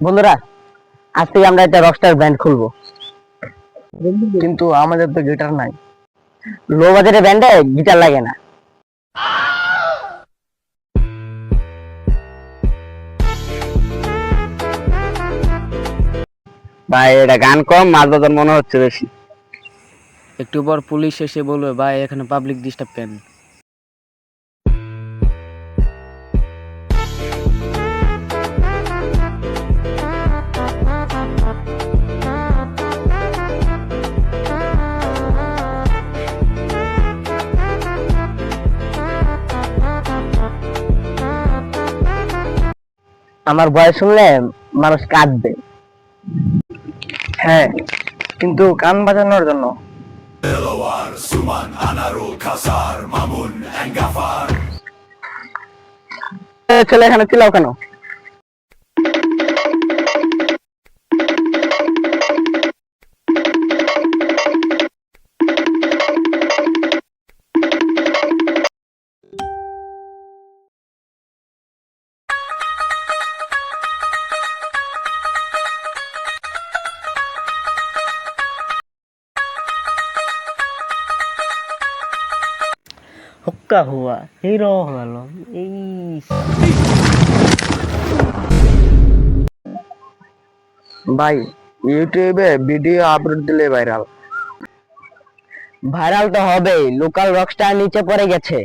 বন্ধুরা, আজ থেকে আমরা একটা রকস্টার ব্যান্ড খুলবো। কিন্তু আমাদের তো গিটার নাই। লো বাজেটের ব্যান্ডে গিটার লাগে না। ভাই এটা গান কম, মাছ বাজার মনে হচ্ছে বেশি। একটু পর পুলিশ এসে বলবে ভাই এখানে পাবলিক ডিস্টার্ব কেন। আমার ভয়েস শুনলে মানুষ কাঁদবে। হ্যাঁ, কিন্তু গান বাজানোর জন্য। ছেলে এখানে চিল্লাও কেন? হুক্কা হুয়া হিরো হলো এই ভাই ইউটিউবে ভিডিও আপলোড দিলে ভাইরাল। ভাইরাল তো হবেই, লোকাল রকস্টার নিচে পড়ে গেছে।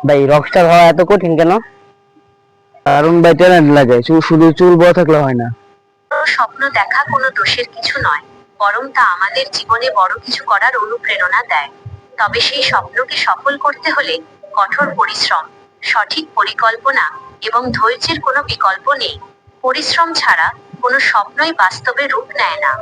ভাই রকস্টার হওয়া এত কঠিন কেন? কারণ ভাই ট্যালেন্ট লাগে, শুধু চুল বড় থাকলে হয় না। স্বপ্ন দেখা কোনো দোষের কিছু নয়, বরং তা আমাদের জীবনে বড় কিছু করার অনুপ্রেরণা দেয়। তবে সেই স্বপ্নকে সফল করতে হলে কঠোর পরিশ্রম, সঠিক পরিকল্পনা এবং ধৈর্যের কোনো বিকল্প নেই। পরিশ্রম ছাড়া কোনো স্বপ্নই বাস্তবে রূপ নেয় না।